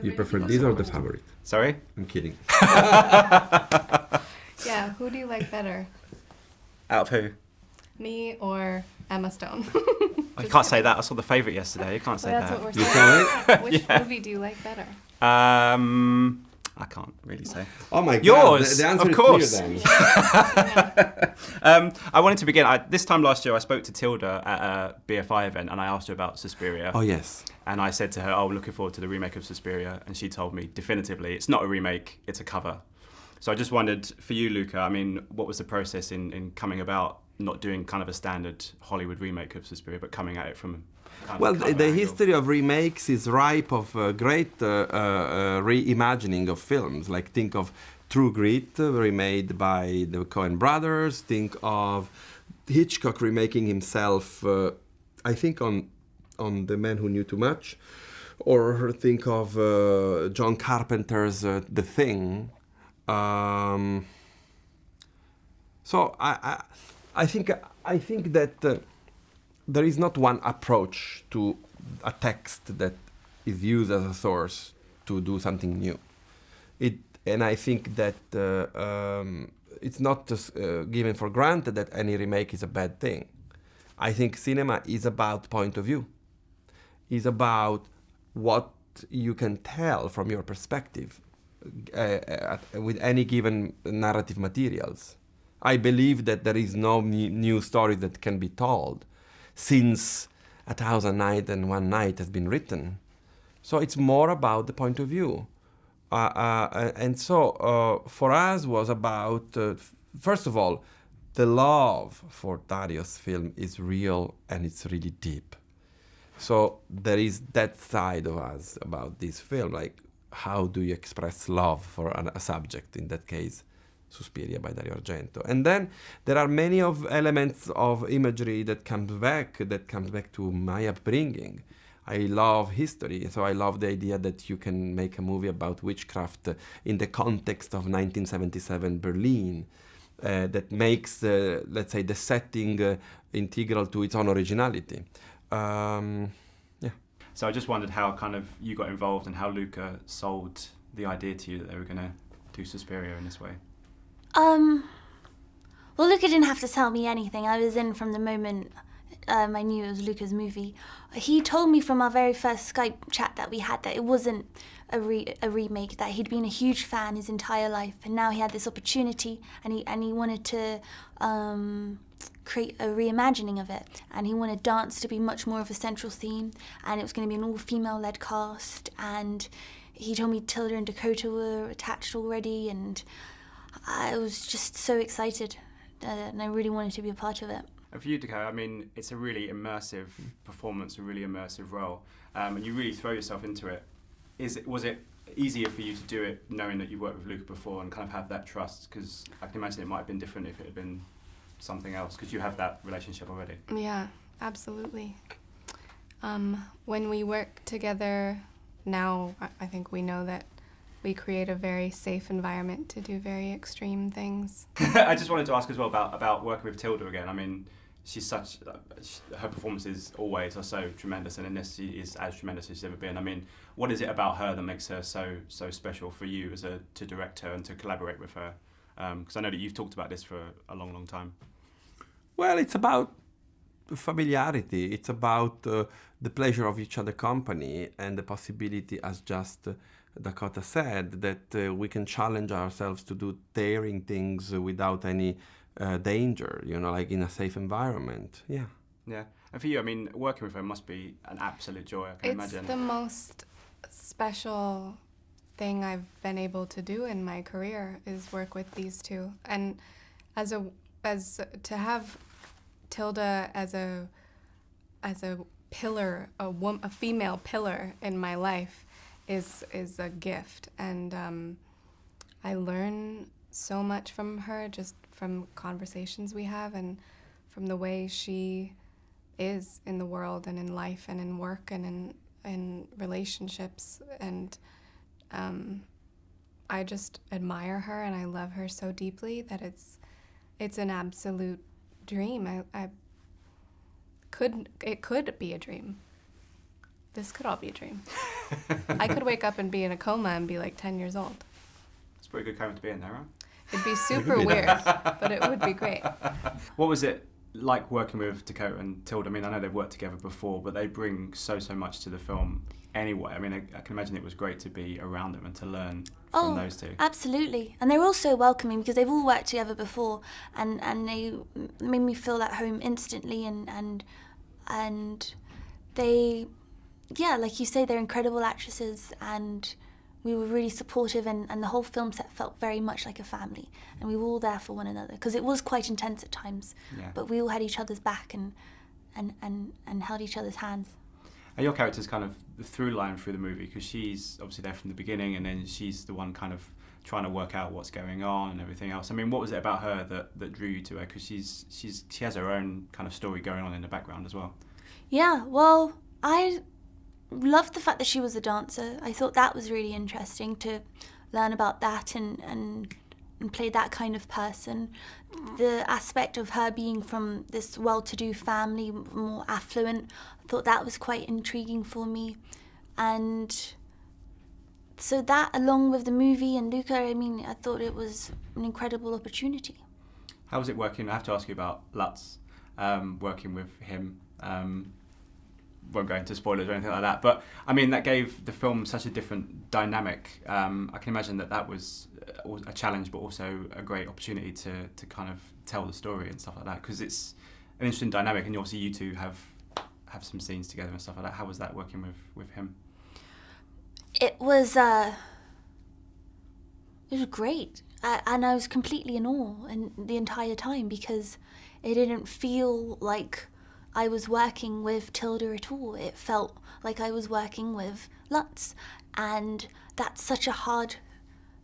You prefer this or the favorite? Sorry? I'm kidding. Yeah, who do you like better? Out of who? Me or Emma Stone? You can't say that. I saw The Favourite yesterday. You can't say That's that. what we're You saying. saw it? Which movie do you like better? I can't really say. Oh my God. Yours, The answer of is course. clear then. Yeah. I wanted to begin. This time last year, I spoke to Tilda at a BFI event, and I asked her about Suspiria. Oh, yes. And I said to her, "Oh, looking forward to the remake of Suspiria." And she told me definitively, it's not a remake; it's a cover. So I just wondered, for you, Luca, I mean, what was the process in coming about not doing kind of a standard Hollywood remake of Suspiria, but coming at it from kind Well, of a cover the angle? history of remakes is ripe of great reimagining of films. Like, think of True Grit, remade by the Coen brothers. Think of Hitchcock remaking himself, I think, on The Man Who Knew Too Much. Or think of John Carpenter's The Thing. So I think that there is not one approach to a text that is used as a source to do something new. And I think that it's not just given for granted that any remake is a bad thing. I think cinema is about point of view. It's about what you can tell from your perspective with any given narrative materials. I believe that there is no new story that can be told since 1001 Night has been written. So it's more about the point of view. And so for us was about, first of all, the love for Dario's film is real and it's really deep. So there is that side of us about this film, like how do you express love for a subject, in that case, Suspiria by Dario Argento. And then there are many of elements of imagery that comes back to my upbringing. I love history, so I love the idea that you can make a movie about witchcraft in the context of 1977 Berlin that makes, let's say, the setting integral to its own originality. So I just wondered how kind of you got involved and how Luca sold the idea to you that they were going to do Suspiria in this way. Well, Luca didn't have to tell me anything. I was in from the moment I knew it was Luca's movie. He told me from our very first Skype chat that we had that it wasn't a remake, that he'd been a huge fan his entire life, and now he had this opportunity, and he wanted to create a reimagining of it, and he wanted dance to be much more of a central theme, and it was going to be an all-female-led cast, and he told me Tilda and Dakota were attached already, and I was just so excited, and I really wanted to be a part of it. And for you, Dakota, I mean, it's a really immersive performance, a really immersive role, and you really throw yourself into it. Was it easier for you to do it knowing that you worked with Luca before and kind of have that trust? Because I can imagine it might have been different if it had been something else, because you have that relationship already. Yeah, absolutely. When we work together now, I think we know that we create a very safe environment to do very extreme things. I just wanted to ask as well about working with Tilda again. I mean, she's her performances always are so tremendous, and in this she is as tremendous as she's ever been. I mean, what is it about her that makes her so special for you to direct her and to collaborate with her? Because I know that you've talked about this for a long, long time. Well, it's about familiarity. It's about the pleasure of each other company and the possibility, as just Dakota said, that we can challenge ourselves to do daring things without any danger, like in a safe environment. Yeah. Yeah. And for you, I mean, working with her must be an absolute joy, I can imagine. It's the most special thing I've been able to do in my career is work with these two. And as to have Tilda as a pillar, a female pillar in my life is a gift. And I learn so much from her, just from conversations we have and from the way she is in the world and in life and in work and in relationships. And I just admire her and I love her so deeply that it's an absolute dream. It could be a dream. This could all be a dream. I could wake up and be in a coma and be like 10 years old. It's a pretty good coma to be in there, right? It'd be super weird, but it would be great. What was it like working with Dakota and Tilda? I mean, I know they've worked together before, but they bring so much to the film anyway. I mean, I can imagine it was great to be around them and to learn from those two. Absolutely. And they're all so welcoming because they've all worked together before, and they made me feel at home instantly, and they, yeah, like you say, they're incredible actresses, and we were really supportive, and the whole film set felt very much like a family, and we were all there for one another because it was quite intense at times, but we all had each other's back and held each other's hands. And your character's kind of the through line through the movie, because she's obviously there from the beginning, and then she's the one kind of trying to work out what's going on and everything else. I mean, what was it about her that drew you to her? Because she has her own kind of story going on in the background as well. Yeah, well, I loved the fact that she was a dancer. I thought that was really interesting to learn about that and play that kind of person. The aspect of her being from this well-to-do family, more affluent, I thought that was quite intriguing for me. And so that, along with the movie and Luca, I mean, I thought it was an incredible opportunity. How was it working? I have to ask you about Lutz, working with him. Won't go into spoilers or anything like that, but I mean, that gave the film such a different dynamic. I can imagine that was a challenge, but also a great opportunity to kind of tell the story and stuff like that, because it's an interesting dynamic, and obviously you two have some scenes together and stuff like that. How was that working with him? It was great, and I was completely in awe the entire time, because it didn't feel like I was working with Tilda at all. It felt like I was working with Lutz, and that's such a hard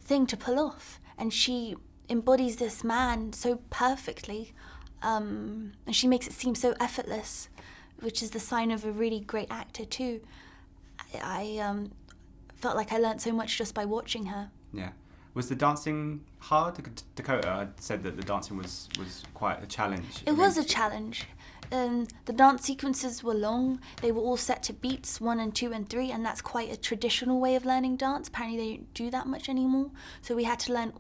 thing to pull off. And she embodies this man so perfectly, and she makes it seem so effortless, which is the sign of a really great actor too. I felt like I learnt so much just by watching her. Yeah. Was the dancing hard? Dakota said that the dancing was quite a challenge. It was a challenge. The dance sequences were long. They were all set to beats 1 and 2 and 3, and that's quite a traditional way of learning dance. Apparently they don't do that much anymore. So we had to learn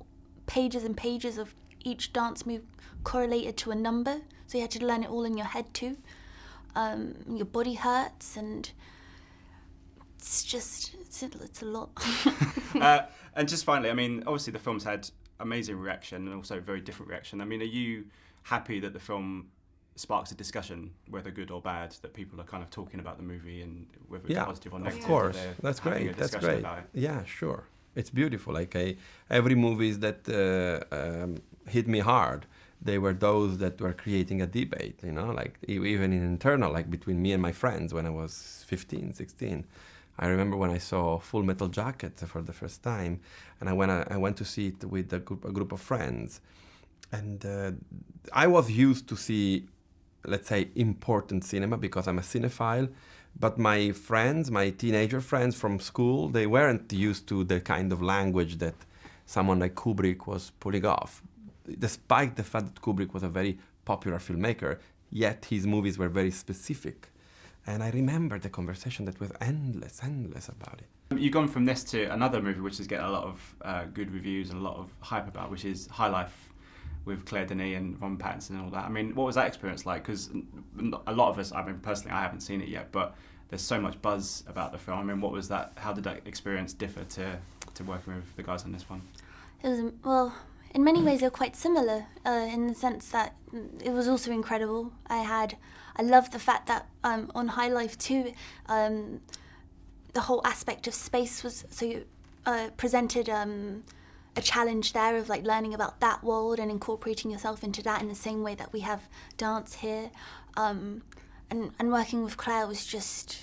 pages and pages of each dance move correlated to a number. So you had to learn it all in your head too. Your body hurts, and it's a lot. And just finally, I mean, obviously the film's had amazing reaction and also very different reaction. I mean, are you happy that the film sparks a discussion, whether good or bad, that people are kind of talking about the movie, and whether it's positive or negative? Of course, that's great. That's great. About it? Yeah, sure. It's beautiful. Like every movies that hit me hard, they were those that were creating a debate. You know, like even in internal, like between me and my friends when I was 15, 16. I remember when I saw Full Metal Jacket for the first time, and I went to see it with a group of friends, and I was used to see, let's say, important cinema because I'm a cinephile, but my friends, my teenager friends from school, they weren't used to the kind of language that someone like Kubrick was pulling off. Despite the fact that Kubrick was a very popular filmmaker, yet his movies were very specific. And I remember the conversation that was endless about it. You've gone from this to another movie which is getting a lot of good reviews and a lot of hype about, which is High Life with Claire Denis and Ron Pattinson and all that. I mean, what was that experience like? Because a lot of us, I mean, personally, I haven't seen it yet, but there's so much buzz about the film. I mean, what was that? How did that experience differ to working with the guys on this one? It was, well, in many ways, they're quite similar in the sense that it was also incredible. I loved the fact that on High Life too, the whole aspect of space was so presented a challenge there of like learning about that world and incorporating yourself into that in the same way that we have dance here, and working with Claire was just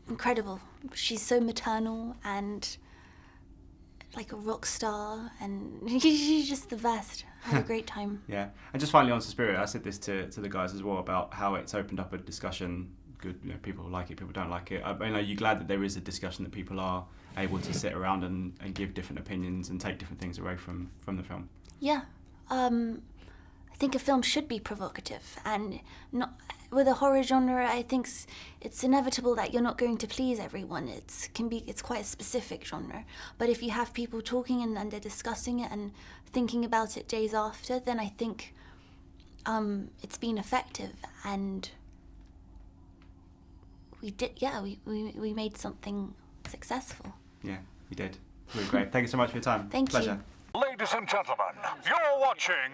incredible. She's so maternal and like a rock star, and she's just the best. I had a great time. Yeah, and just finally on Suspiria, I said this to the guys as well about how it's opened up a discussion. Good, you know, people like it, people don't like it. I mean, are you glad that there is a discussion, that people are able to sit around and give different opinions and take different things away from the film? Yeah, I think a film should be provocative, and not with a horror genre. I think it's inevitable that you're not going to please everyone. It's quite a specific genre. But if you have people talking and they're discussing it and thinking about it days after, then I think it's been effective, and we made something successful. Yeah, we did. Really great. Thank you so much for your time. Thank Pleasure. you. Ladies and gentlemen, you're watching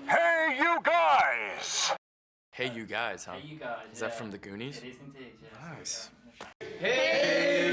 Hey You Guys! Hey You Guys, huh? Hey You Guys. Is that from the Goonies? It is indeed, yes. Nice. Hey